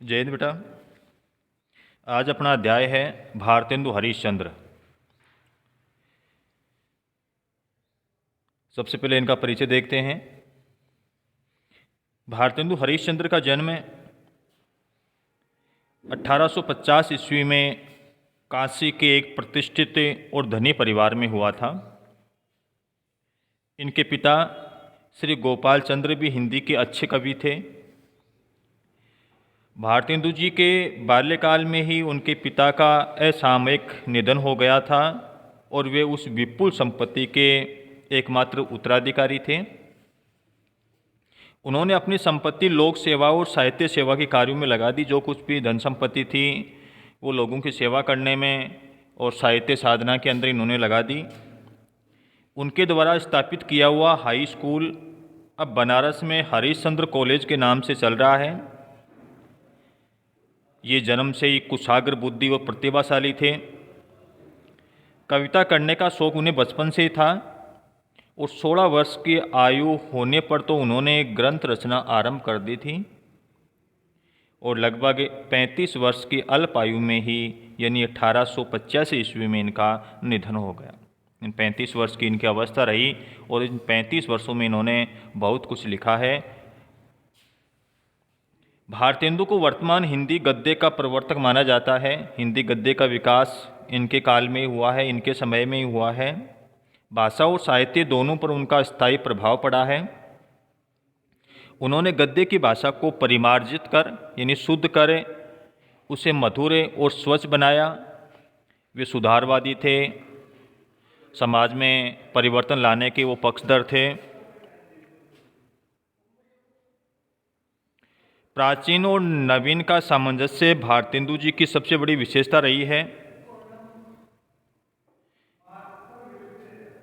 जय हिंद बेटा। आज अपना अध्याय है भारतेंदु हरिश्चंद्र। सबसे पहले इनका परिचय देखते हैं। भारतेंदु हरिश्चंद्र का जन्म 1850 ईस्वी में काशी के एक प्रतिष्ठित और धनी परिवार में हुआ था। इनके पिता श्री गोपाल चंद्र भी हिंदी के अच्छे कवि थे। भारतेंदु जी के बाल्यकाल में ही उनके पिता का असामयिक निधन हो गया था और वे उस विपुल संपत्ति के एकमात्र उत्तराधिकारी थे। उन्होंने अपनी संपत्ति लोक सेवा और साहित्य सेवा के कार्यों में लगा दी। जो कुछ भी धन संपत्ति थी वो लोगों की सेवा करने में और साहित्य साधना के अंदर इन्होंने लगा दी। उनके द्वारा स्थापित किया हुआ हाई स्कूल अब बनारस में हरिश्चंद्र कॉलेज के नाम से चल रहा है। ये जन्म से ही कुशाग्र बुद्धि और प्रतिभाशाली थे। कविता करने का शौक उन्हें बचपन से ही था और 16 वर्ष की आयु होने पर तो उन्होंने एक ग्रंथ रचना आरंभ कर दी थी और लगभग 35 वर्ष की अल्प आयु में ही यानी 1885 ईस्वी में इनका निधन हो गया। इन 35 वर्ष की इनकी अवस्था रही और इन 35 वर्षों में इन्होंने बहुत कुछ लिखा है। भारतेंदु को वर्तमान हिंदी गद्य का प्रवर्तक माना जाता है। हिंदी गद्य का विकास इनके काल में हुआ है, इनके समय में ही हुआ है। भाषा और साहित्य दोनों पर उनका स्थायी प्रभाव पड़ा है। उन्होंने गद्य की भाषा को परिमार्जित कर यानी शुद्ध कर उसे मधुर और स्वच्छ बनाया। वे सुधारवादी थे, समाज में परिवर्तन लाने के वो पक्षधर थे। प्राचीन और नवीन का सामंजस्य भारतेंदु जी की सबसे बड़ी विशेषता रही है।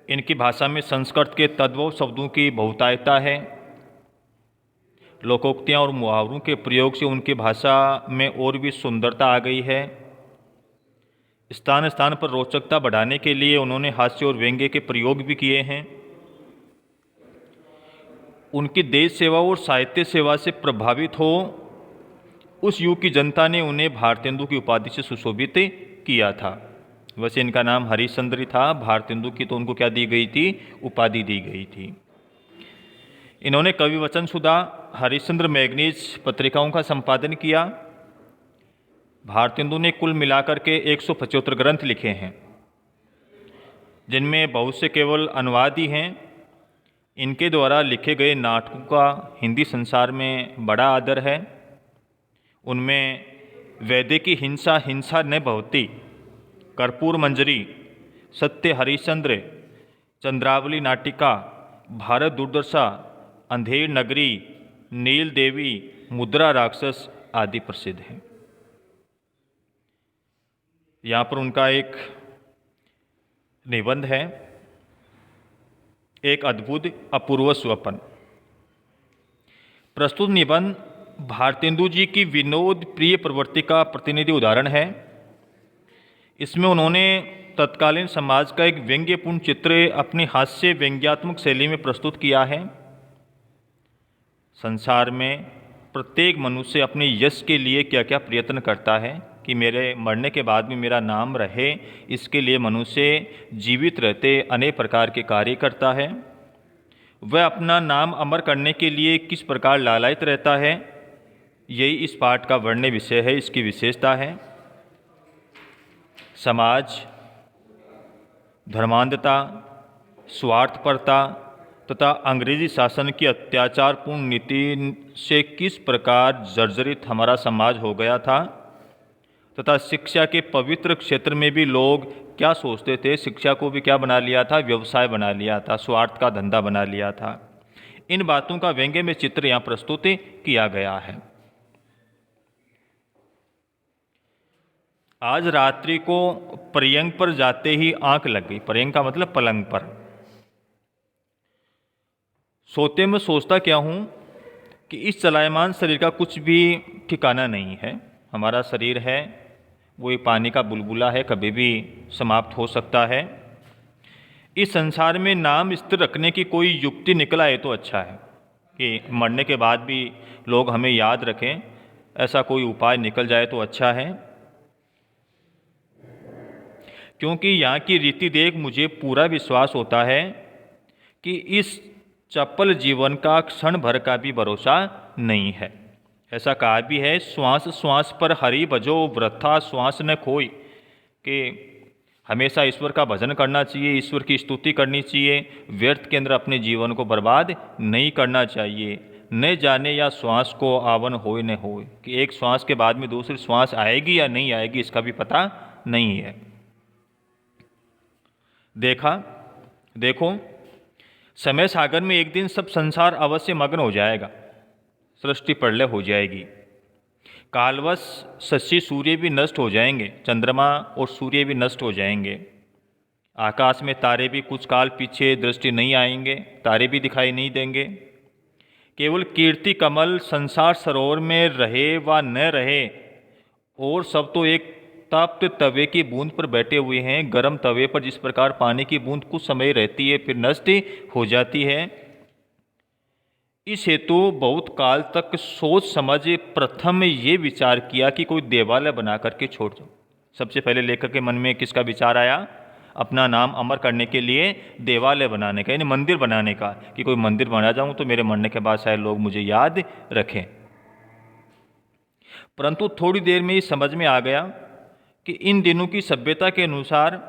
इनकी भाषा में संस्कृत के तद्भव शब्दों की बहुतायता है। लोकोक्तियाँ और मुहावरों के प्रयोग से उनकी भाषा में और भी सुंदरता आ गई है। स्थान स्थान पर रोचकता बढ़ाने के लिए उन्होंने हास्य और व्यंग्य के प्रयोग भी किए हैं। उनकी देश सेवा और साहित्य सेवा से प्रभावित हो उस युग की जनता ने उन्हें भारतेंदु की उपाधि से सुशोभित किया था। वैसे इनका नाम हरिश्चंद्र था, भारतेंदु की तो उनको क्या दी गई थी, उपाधि दी गई थी। इन्होंने कवि वचन सुधा, हरिश्चंद्र मैगनीज पत्रिकाओं का संपादन किया। भारतेंदु ने कुल मिलाकर के 175 ग्रंथ लिखे हैं, जिनमें बहुत से केवल अनुवाद ही हैं। इनके द्वारा लिखे गए नाटकों का हिंदी संसार में बड़ा आदर है। उनमें वैदे की हिंसा हिंसा न भवती, कर्पूर मंजरी, सत्य हरिश्चंद्र, चंद्रावली नाटिका, भारत दुर्दशा, अंधेर नगरी, नील देवी, मुद्रा राक्षस आदि प्रसिद्ध हैं। यहाँ पर उनका एक निबंध है, एक अद्भुत अपूर्व स्वप्न। प्रस्तुत निबंध भारतेंदु जी की विनोद प्रिय प्रवृत्ति का प्रतिनिधि उदाहरण है। इसमें उन्होंने तत्कालीन समाज का एक व्यंग्यपूर्ण चित्र अपनी हास्य व्यंग्यात्मक शैली में प्रस्तुत किया है। संसार में प्रत्येक मनुष्य अपने यश के लिए क्या क्या प्रयत्न करता है कि मेरे मरने के बाद भी मेरा नाम रहे, इसके लिए मनुष्य जीवित रहते अनेक प्रकार के कार्य करता है। वह अपना नाम अमर करने के लिए किस प्रकार लालायित रहता है, यही इस पाठ का वर्ण्य विषय है, इसकी विशेषता है। समाज धर्मांधता, स्वार्थपरता तथा अंग्रेजी शासन की अत्याचारपूर्ण नीति से किस प्रकार जर्जरित हमारा समाज हो गया था तथा शिक्षा के पवित्र क्षेत्र में भी लोग क्या सोचते थे, शिक्षा को भी क्या बना लिया था, व्यवसाय बना लिया था, स्वार्थ का धंधा बना लिया था। इन बातों का व्यंग्य में चित्र यहाँ प्रस्तुत किया गया है। आज रात्रि को पर्यंक पर जाते ही आंख लग गई। पर्यंक का मतलब पलंग पर। सोते में सोचता क्या हूँ कि इस चलायमान शरीर का कुछ भी ठिकाना नहीं है। हमारा शरीर है वो एक पानी का बुलबुला है, कभी भी समाप्त हो सकता है। इस संसार में नाम स्थिर रखने की कोई युक्ति निकल आए तो अच्छा है कि मरने के बाद भी लोग हमें याद रखें। ऐसा कोई उपाय निकल जाए तो अच्छा है, क्योंकि यहाँ की रीति देख मुझे पूरा विश्वास होता है कि इस चपल जीवन का क्षण भर का भी भरोसा नहीं है। ऐसा कहा भी है, श्वास श्वास पर हरि भजो वृथा श्वास न खोई, कि हमेशा ईश्वर का भजन करना चाहिए, ईश्वर की स्तुति करनी चाहिए, व्यर्थ के अंदर अपने जीवन को बर्बाद नहीं करना चाहिए। न जाने या श्वास को आवन होए न होए, कि एक श्वास के बाद में दूसरी श्वास आएगी या नहीं आएगी इसका भी पता नहीं है। देखो समय सागर में एक दिन सब संसार अवश्य मग्न हो जाएगा, सृष्टि प्रलय हो जाएगी। कालवश शशि सूर्य भी नष्ट हो जाएंगे, चंद्रमा और सूर्य भी नष्ट हो जाएंगे। आकाश में तारे भी कुछ काल पीछे दृष्टि नहीं आएंगे, तारे भी दिखाई नहीं देंगे। केवल कीर्ति कमल संसार सरोवर में रहे व न रहे, और सब तो एक तप्त तवे की बूंद पर बैठे हुए हैं। गर्म तवे पर जिस प्रकार पानी की बूंद कुछ समय रहती है फिर नष्ट हो जाती है, इस हेतु बहुत काल तक सोच समझ प्रथम ये विचार किया कि कोई देवालय बना करके छोड़ दो। सबसे पहले लेखक के मन में किसका विचार आया? अपना नाम अमर करने के लिए देवालय बनाने का, यानी मंदिर बनाने का, कि कोई मंदिर बना जाऊं तो मेरे मरने के बाद शायद लोग मुझे याद रखें। परंतु थोड़ी देर में ही समझ में आ गया कि इन दिनों की सभ्यता के अनुसार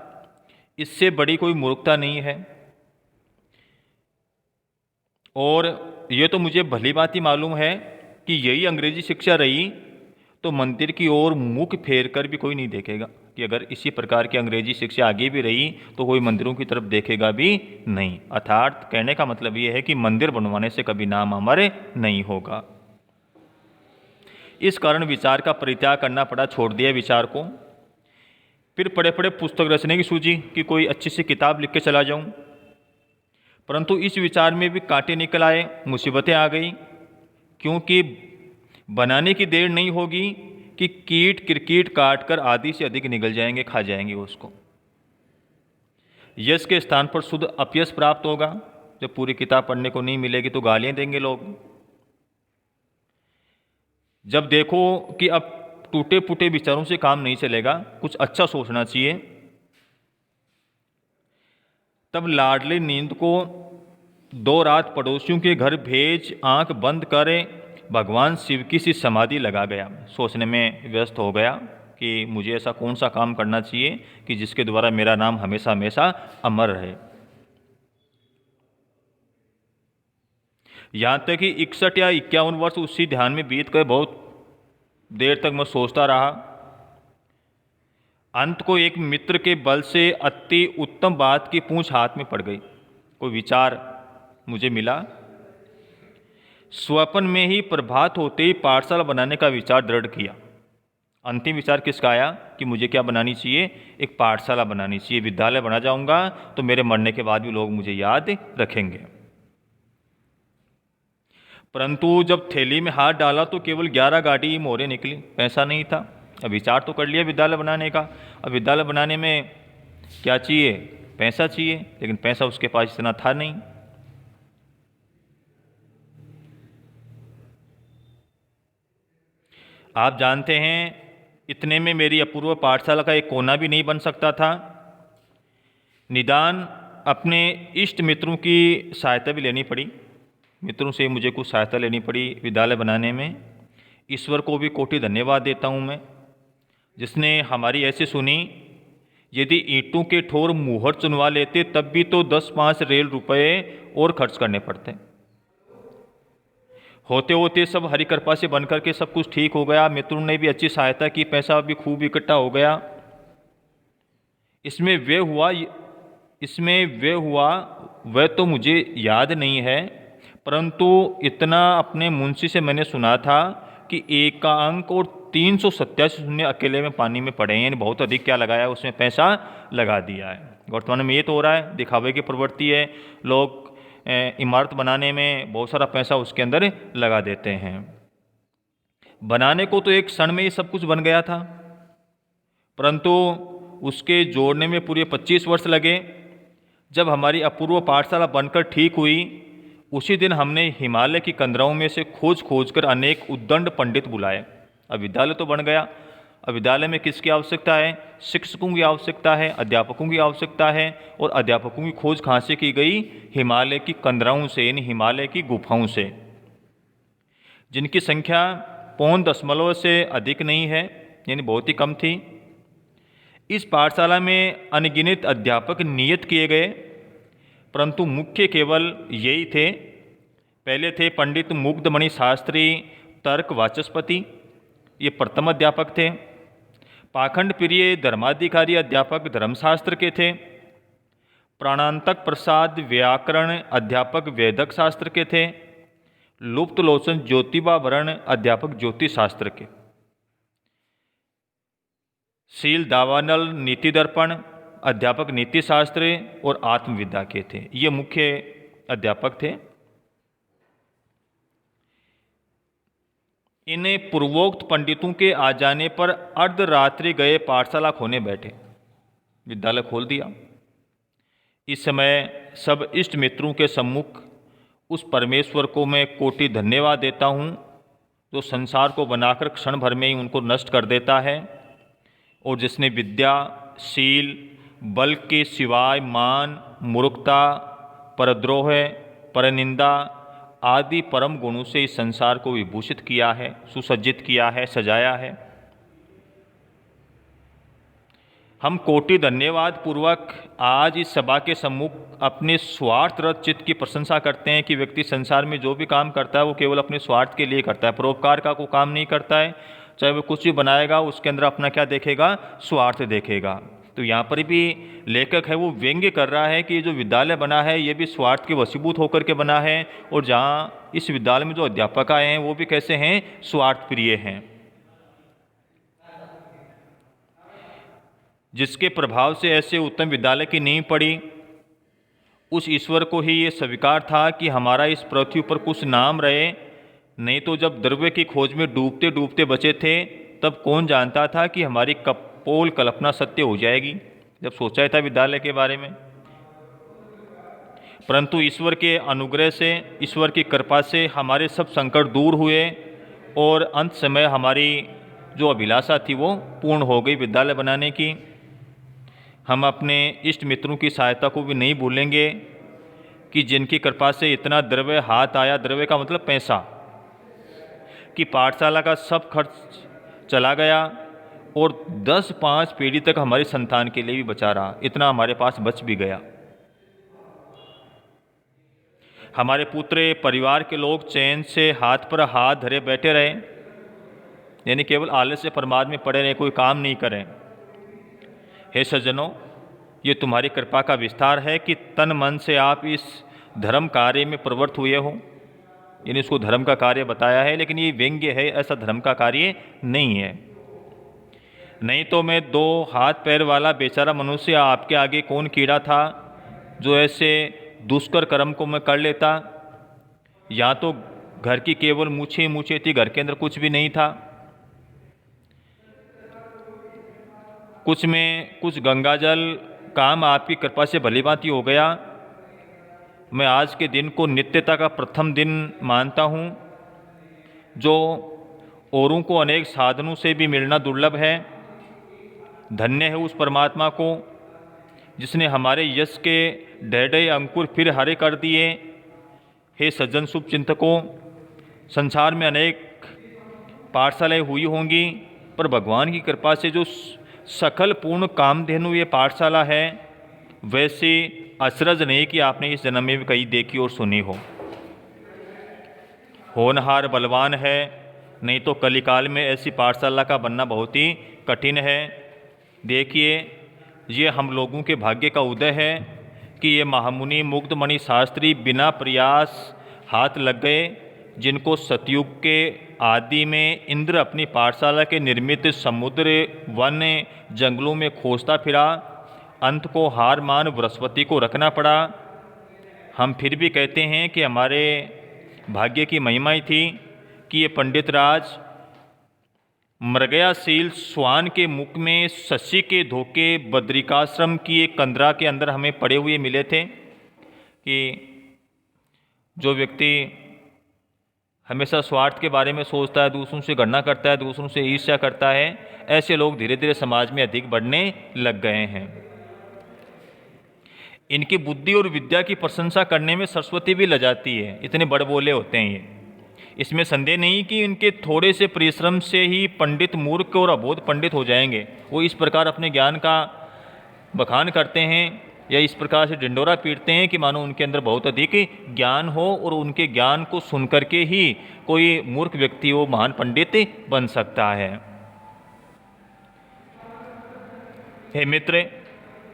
इससे बड़ी कोई मूर्खता नहीं है। और ये तो मुझे भली बात ही मालूम है कि यही अंग्रेजी शिक्षा रही तो मंदिर की ओर मुख फेर कर भी कोई नहीं देखेगा, कि अगर इसी प्रकार की अंग्रेजी शिक्षा आगे भी रही तो कोई मंदिरों की तरफ देखेगा भी नहीं। अर्थात कहने का मतलब ये है कि मंदिर बनवाने से कभी नाम अमर नहीं होगा। इस कारण विचार का परित्याग करना पड़ा, छोड़ दिया विचार को। फिर पड़े पड़े पुस्तक रचने की सूझी कि कोई अच्छी सी किताब लिख के चला जाऊं, परंतु इस विचार में भी कांटे निकल आए, मुसीबतें आ गई, क्योंकि बनाने की देर नहीं होगी कि कीट किरकीट काट कर आधी से अधिक निकल जाएंगे, खा जाएंगे उसको। यश के स्थान पर शुद्ध अपयश प्राप्त होगा। जब पूरी किताब पढ़ने को नहीं मिलेगी तो गालियां देंगे लोग। जब देखो कि अब टूटे फूटे विचारों से काम नहीं चलेगा, कुछ अच्छा सोचना चाहिए, तब लाडली नींद को 2 रात पड़ोसियों के घर भेज आंख बंद करे भगवान शिव की सी समाधि लगा गया। सोचने में व्यस्त हो गया कि मुझे ऐसा कौन सा काम करना चाहिए कि जिसके द्वारा मेरा नाम हमेशा हमेशा अमर रहे। यहाँ तक कि 61 या 51 वर्ष उसी ध्यान में बीत गए। बहुत देर तक मैं सोचता रहा। अंत को एक मित्र के बल से अति उत्तम बात की पूंछ हाथ में पड़ गई। कोई विचार मुझे मिला। स्वप्न में ही प्रभात होते ही पाठशाला बनाने का विचार दृढ़ किया। अंतिम विचार किसका आया कि मुझे क्या बनानी चाहिए? एक पाठशाला बनानी चाहिए, विद्यालय बना जाऊंगा तो मेरे मरने के बाद भी लोग मुझे याद रखेंगे। परंतु जब थैली में हाथ डाला तो केवल 11 गाड़ी मोहरें निकली, पैसा नहीं था। अब विचार तो कर लिया विद्यालय बनाने का। अब विद्यालय बनाने में क्या चाहिए? पैसा चाहिए, लेकिन पैसा उसके पास इतना था नहीं। आप जानते हैं इतने में मेरी अपूर्व पाठशाला का एक कोना भी नहीं बन सकता था। निदान अपने इष्ट मित्रों की सहायता भी लेनी पड़ी। मित्रों से मुझे कुछ सहायता लेनी पड़ी विद्यालय बनाने में। ईश्वर को भी कोटि धन्यवाद देता हूँ मैं, जिसने हमारी ऐसी सुनी। यदि ईंटों के ठोर मुहर चुनवा लेते तब भी तो 10-5 रेल रुपए और खर्च करने पड़ते। होते होते सब हरि कृपा से बनकर के सब कुछ ठीक हो गया। मित्रों ने भी अच्छी सहायता की, पैसा भी खूब इकट्ठा हो गया। इसमें वे हुआ वह तो मुझे याद नहीं है, परंतु इतना अपने मुंशी से मैंने सुना था कि 1 का अंक और 387 शून्य अकेले में पानी में पड़े हैं। यानी बहुत अधिक क्या लगाया, उसमें पैसा लगा दिया है। वर्तमान में ये तो हो रहा है, दिखावे की प्रवृत्ति है। लोग इमारत बनाने में बहुत सारा पैसा उसके अंदर लगा देते हैं। बनाने को तो एक क्षण में ही सब कुछ बन गया था, परंतु उसके जोड़ने में पूरे 25 वर्ष लगे। जब हमारी अपूर्व पाठशाला बनकर ठीक हुई, उसी दिन हमने हिमालय की कंदराओं में से खोज कर अनेक उद्दंड पंडित बुलाए। अब विद्यालय तो बन गया, अब विद्यालय में किसकी आवश्यकता है? शिक्षकों की आवश्यकता है, अध्यापकों की आवश्यकता है। और अध्यापकों की खोज कहाँ से की गई? हिमालय की कंदराओं से, यानी हिमालय की गुफाओं से, जिनकी संख्या 0.0 से अधिक नहीं है, यानी बहुत ही कम थी। इस पाठशाला में अनगिनत अध्यापक नियत किए गए, परंतु मुख्य केवल यही थे। पहले थे पंडित मुग्धमणि शास्त्री तर्क वाचस्पति, ये प्रथम अध्यापक थे। पाखंड प्रिय धर्माधिकारी अध्यापक धर्मशास्त्र के थे। प्राणांतक प्रसाद व्याकरण अध्यापक वैदिक शास्त्र के थे। लुप्त लोचन ज्योतिबा वर्ण अध्यापक ज्योतिष शास्त्र के। शील दावानल नीति दर्पण अध्यापक नीति शास्त्र और आत्मविद्या के थे। ये मुख्य अध्यापक थे। इन्हें पूर्वोक्त पंडितों के आ जाने पर अर्धरात्रि गए पाठशाला खोने बैठे, विद्यालय खोल दिया। इस समय सब इष्ट मित्रों के सम्मुख उस परमेश्वर को मैं कोटि धन्यवाद देता हूँ, जो संसार को बनाकर क्षण भर में ही उनको नष्ट कर देता है, और जिसने विद्या, शील, बल के सिवाय मान, मूर्खता, परद्रोह, परनिंदा आदि परम गुणों से इस संसार को विभूषित किया है, सुसज्जित किया है, सजाया है। हम कोटि धन्यवाद पूर्वक आज इस सभा के सम्मुख अपने स्वार्थरत चित्त की प्रशंसा करते हैं कि व्यक्ति संसार में जो भी काम करता है वो केवल अपने स्वार्थ के लिए करता है, परोपकार का कोई काम नहीं करता है। चाहे वो कुछ भी बनाएगा उसके अंदर अपना क्या देखेगा? स्वार्थ देखेगा। तो यहाँ पर भी लेखक है वो व्यंग्य कर रहा है कि ये जो विद्यालय बना है ये भी स्वार्थ के वशीभूत होकर के बना है, और जहाँ इस विद्यालय में जो अध्यापक आए हैं वो भी कैसे हैं? स्वार्थ प्रिय हैं। जिसके प्रभाव से ऐसे उत्तम विद्यालय की नींव पड़ी, उस ईश्वर को ही ये स्वीकार था कि हमारा इस पृथ्वी पर कुछ नाम रहे। नहीं तो जब द्रव्य की खोज में डूबते डूबते बचे थे तब कौन जानता था कि हमारी कपोल कल्पना सत्य हो जाएगी, जब सोचा था विद्यालय के बारे में। परंतु ईश्वर के अनुग्रह से, ईश्वर की कृपा से हमारे सब संकट दूर हुए, और अंत समय हमारी जो अभिलाषा थी वो पूर्ण हो गई विद्यालय बनाने की। हम अपने इष्ट मित्रों की सहायता को भी नहीं भूलेंगे कि जिनकी कृपा से इतना द्रव्य हाथ आया, द्रव्य का मतलब पैसा, कि पाठशाला का सब खर्च चला गया और 10-5 पीढ़ी तक हमारी संतान के लिए भी बचा रहा, इतना हमारे पास बच भी गया। हमारे पुत्र परिवार के लोग चैन से हाथ पर हाथ धरे बैठे रहे, यानी केवल आलस्य से प्रमाद में पड़े रहे, कोई काम नहीं करें। हे सज्जनों, ये तुम्हारी कृपा का विस्तार है कि तन मन से आप इस धर्म कार्य में प्रवृत्त हुए हो। यानी इसको धर्म का कार्य बताया है, लेकिन ये व्यंग्य है, ऐसा धर्म का कार्य नहीं है। नहीं तो मैं 2 हाथ पैर वाला बेचारा मनुष्य आपके आगे कौन कीड़ा था जो ऐसे दुष्कर कर्म को मैं कर लेता। या तो घर की केवल मूछें थी, घर के अंदर कुछ भी नहीं था। कुछ में कुछ गंगाजल काम आपकी कृपा से भली भांति हो गया। मैं आज के दिन को नित्यता का प्रथम दिन मानता हूँ, जो औरों को अनेक साधनों से भी मिलना दुर्लभ है। धन्य है उस परमात्मा को जिसने हमारे यश के ढेढ़े अंकुर फिर हरे कर दिए। हे सज्जन शुभ चिंतकों, संसार में अनेक पाठशालाएँ हुई होंगी, पर भगवान की कृपा से जो सकल पूर्ण कामधेनु ये पाठशाला है, वैसे अचरज नहीं कि आपने इस जन्म में भी कहीं देखी और सुनी हो। होनहार बलवान है, नहीं तो कलिकाल में ऐसी पाठशाला का बनना बहुत ही कठिन है। देखिए, ये हम लोगों के भाग्य का उदय है कि ये महामुनि मुग्धमणि शास्त्री बिना प्रयास हाथ लग गए, जिनको सतयुग के आदि में इंद्र अपनी पाठशाला के निर्मित समुद्र, वन, जंगलों में खोजता फिरा, अंत को हार मान बृहस्पति को रखना पड़ा। हम फिर भी कहते हैं कि हमारे भाग्य की महिमा ही थी कि ये पंडित राज मृगयाशील स्वान के मुख में शशि के धोखे बद्रिकाश्रम की एक कंदरा के अंदर हमें पड़े हुए मिले थे, कि जो व्यक्ति हमेशा स्वार्थ के बारे में सोचता है, दूसरों से गणना करता है, दूसरों से ईर्ष्या करता है, ऐसे लोग धीरे धीरे समाज में अधिक बढ़ने लग गए हैं। इनकी बुद्धि और विद्या की प्रशंसा करने में सरस्वती भी लजाती है, इतने बड़बोले होते हैं ये। इसमें संदेह नहीं कि इनके थोड़े से परिश्रम से ही पंडित मूर्ख और अबोध पंडित हो जाएंगे। वो इस प्रकार अपने ज्ञान का बखान करते हैं या इस प्रकार से ढिंडोरा पीटते हैं कि मानो उनके अंदर बहुत अधिक ज्ञान हो और उनके ज्ञान को सुन करके ही कोई मूर्ख व्यक्ति वो महान पंडित बन सकता है। हे मित्र,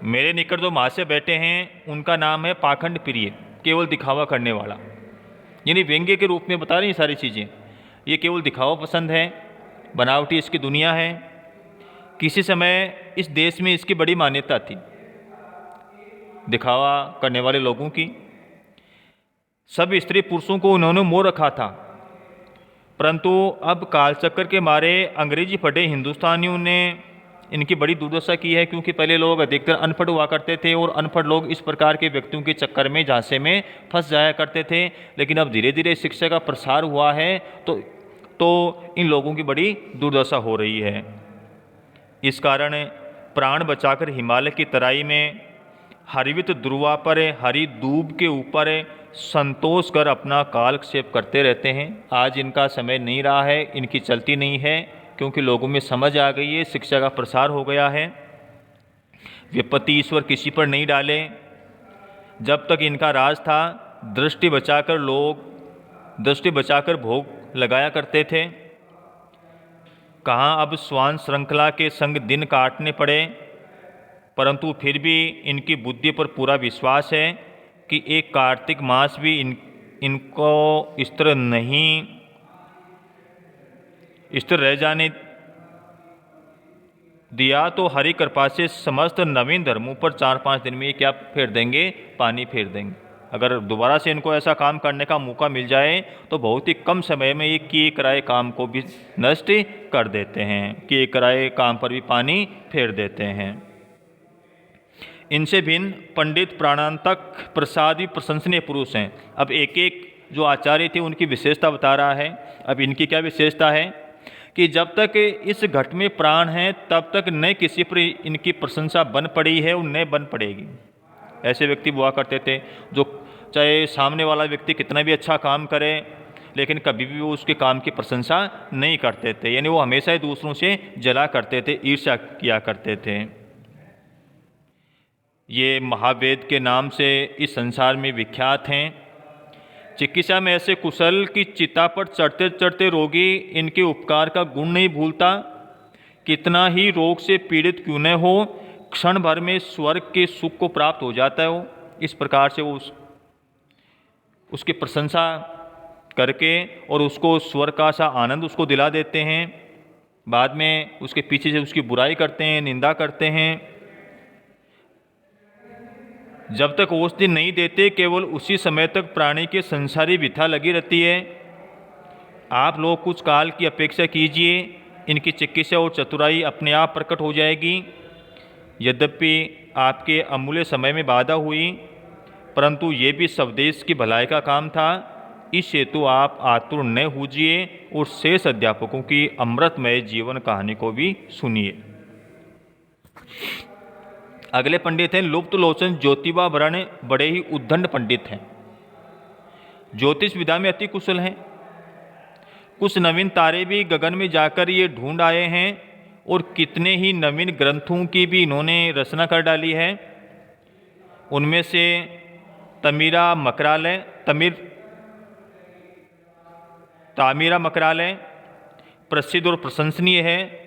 मेरे निकट जो महाशय बैठे हैं उनका नाम है पाखंड प्रिय, केवल दिखावा करने वाला, यानी व्यंग्य के रूप में बता रही हैं सारी चीज़ें। ये केवल दिखावा पसंद है, बनावटी इसकी दुनिया है। किसी समय इस देश में इसकी बड़ी मान्यता थी, दिखावा करने वाले लोगों की। सब स्त्री पुरुषों को उन्होंने मोह रखा था, परंतु अब कालचक्र के मारे अंग्रेजी पढ़े हिंदुस्तानियों ने इनकी बड़ी दुर्दशा की है, क्योंकि पहले लोग अधिकतर अनपढ़ हुआ करते थे और अनपढ़ लोग इस प्रकार के व्यक्तियों के चक्कर में झांसे में फंस जाया करते थे। लेकिन अब धीरे धीरे शिक्षा का प्रसार हुआ है तो इन लोगों की बड़ी दुर्दशा हो रही है। इस कारण प्राण बचाकर हिमालय की तराई में हरिवित ध्रुवा पर हरि दूब के ऊपर संतोष कर अपना कालक्षेप करते रहते हैं। आज इनका समय नहीं रहा है, इनकी चलती नहीं है, क्योंकि लोगों में समझ आ गई है, शिक्षा का प्रसार हो गया है। विपत्ति ईश्वर किसी पर नहीं डाले। जब तक इनका राज था, दृष्टि बचाकर भोग लगाया करते थे। कहाँ अब स्वान श्रृंखला के संग दिन काटने पड़े, परंतु फिर भी इनकी बुद्धि पर पूरा विश्वास है कि एक कार्तिक मास भी इनको स्थिर रह जाने दिया तो हरि कृपा से समस्त नवीन धर्मों पर 4-5 दिन में ये क्या फेर देंगे, पानी फेर देंगे। अगर दोबारा से इनको ऐसा काम करने का मौका मिल जाए तो बहुत ही कम समय में ये किए कराए काम को भी नष्ट कर देते हैं, किए कराए काम पर भी पानी फेर देते हैं। इनसे भिन्न पंडित प्राणांतक प्रसाद भी प्रशंसनीय पुरुष हैं। अब एक एक जो आचार्य थे उनकी विशेषता बता रहा है। अब इनकी क्या विशेषता है कि जब तक इस घट में प्राण है तब तक न किसी पर इनकी प्रशंसा बन पड़ी है और न बन पड़ेगी। ऐसे व्यक्ति हुआ करते थे जो चाहे सामने वाला व्यक्ति कितना भी अच्छा काम करे लेकिन कभी भी वो उसके काम की प्रशंसा नहीं करते थे, यानी वो हमेशा ही दूसरों से जला करते थे, ईर्ष्या किया करते थे। ये महावेद के नाम से इस संसार में विख्यात हैं। चिकित्सा में ऐसे कुशल की चिता पर चढ़ते चढ़ते रोगी इनके उपकार का गुण नहीं भूलता। कितना ही रोग से पीड़ित क्यों न हो, क्षण भर में स्वर्ग के सुख को प्राप्त हो जाता है। वो इस प्रकार से वो उसकी प्रशंसा करके और उसको स्वर्ग का सा आनंद उसको दिला देते हैं। बाद में उसके पीछे से उसकी बुराई करते हैं, निंदा करते हैं। जब तक औष दिन नहीं देते केवल उसी समय तक प्राणी के संसारी व्यथा लगी रहती है। आप लोग कुछ काल की अपेक्षा कीजिए, इनकी चिकित्सा और चतुराई अपने आप प्रकट हो जाएगी। यद्यपि आपके अमूल्य समय में बाधा हुई, परंतु ये भी स्वदेश की भलाई का काम था। इस हेतु आप आतुर न होजिए और शेष अध्यापकों की अमृतमय जीवन कहानी को भी सुनिए। अगले पंडित हैं लुप्त लोचन ज्योतिबा वर्ण, बड़े ही उद्दंड पंडित हैं। ज्योतिष विद्या में अति कुशल हैं। कुछ नवीन तारे भी गगन में जाकर ये ढूंढ आए हैं और कितने ही नवीन ग्रंथों की भी इन्होंने रचना कर डाली है। उनमें से तामीरा मकरालय प्रसिद्ध और प्रशंसनीय है।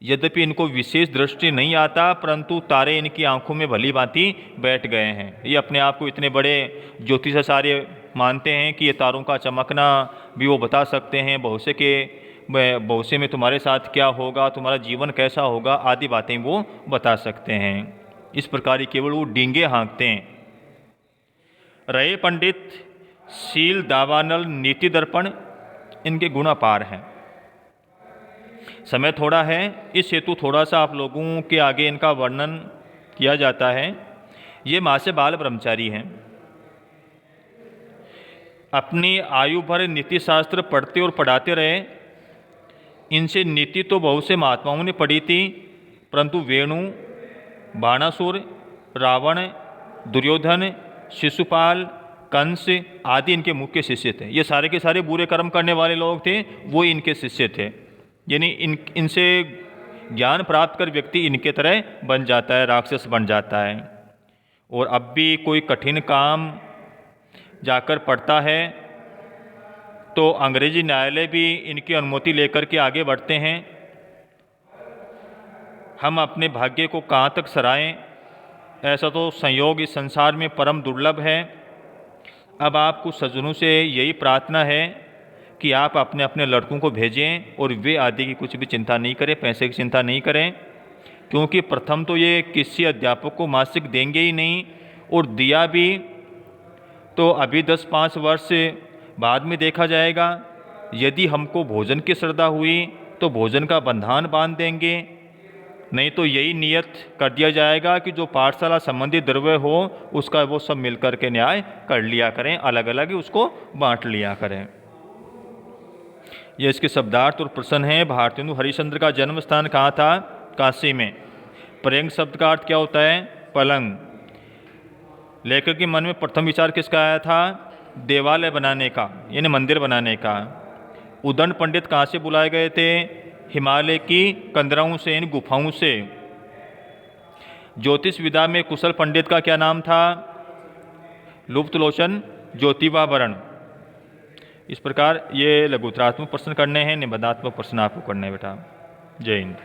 यद्यपि इनको विशेष दृष्टि नहीं आता, परंतु तारे इनकी आंखों में भली भांति बैठ गए हैं। ये अपने आप को इतने बड़े ज्योतिषाचार्य मानते हैं कि ये तारों का चमकना भी वो बता सकते हैं। भविष्य में तुम्हारे साथ क्या होगा, तुम्हारा जीवन कैसा होगा, आदि बातें वो बता सकते हैं। इस प्रकार केवल वो डींगे हाँकते हैं। रहे पंडित शील, दावानल, नीति दर्पण, इनके गुण अपार हैं। समय थोड़ा है, इस हेतु थोड़ा सा आप लोगों के आगे इनका वर्णन किया जाता है। ये माँ से बाल ब्रह्मचारी हैं। अपनी आयु भर नीति शास्त्र पढ़ते और पढ़ाते रहे। इनसे नीति तो बहुत से महात्माओं ने पढ़ी थी, परंतु वेणु, बाणासुर, रावण, दुर्योधन, शिशुपाल, कंस आदि इनके मुख्य शिष्य थे। ये सारे के सारे बुरे कर्म करने वाले लोग थे, वो इनके शिष्य थे। यानी इनसे ज्ञान प्राप्त कर व्यक्ति इनके तरह बन जाता है, राक्षस बन जाता है। और अब भी कोई कठिन काम जाकर पड़ता है तो अंग्रेजी न्यायालय भी इनकी अनुमति लेकर के आगे बढ़ते हैं। हम अपने भाग्य को कहाँ तक सराएं, ऐसा तो संयोग इस संसार में परम दुर्लभ है। अब आपको सज्जनों से यही प्रार्थना है कि आप अपने अपने लड़कों को भेजें और वे आदि की कुछ भी चिंता नहीं करें, पैसे की चिंता नहीं करें, क्योंकि प्रथम तो ये किसी अध्यापक को मासिक देंगे ही नहीं, और दिया भी तो अभी 10-5 वर्ष बाद में देखा जाएगा। यदि हमको भोजन की श्रद्धा हुई तो भोजन का बंधान बांध देंगे, नहीं तो यही नियत कर दिया जाएगा कि जो पाठशाला संबंधी द्रव्य हो उसका वो सब मिलकर के न्याय कर लिया करें, अलग अलग ही उसको बांट लिया करें। ये इसके शब्दार्थ और प्रश्न है। भारतेंदु हरिश्चंद्र का जन्म स्थान कहाँ था? काशी में। पर्यंक शब्द का अर्थ क्या होता है? पलंग। लेखक के मन में प्रथम विचार किसका आया था? देवालय बनाने का, यानी मंदिर बनाने का। उदंड पंडित कहाँ से बुलाए गए थे? हिमालय की कंदराओं से, इन गुफाओं से। ज्योतिष विद्या में कुशल पंडित का क्या नाम था? लुप्तलोचन ज्योतिबावरण। इस प्रकार ये लघुत्तरात्मक प्रश्न करने हैं, निबंधात्मक प्रश्न आपको करने हैं बेटा। जय हिंद।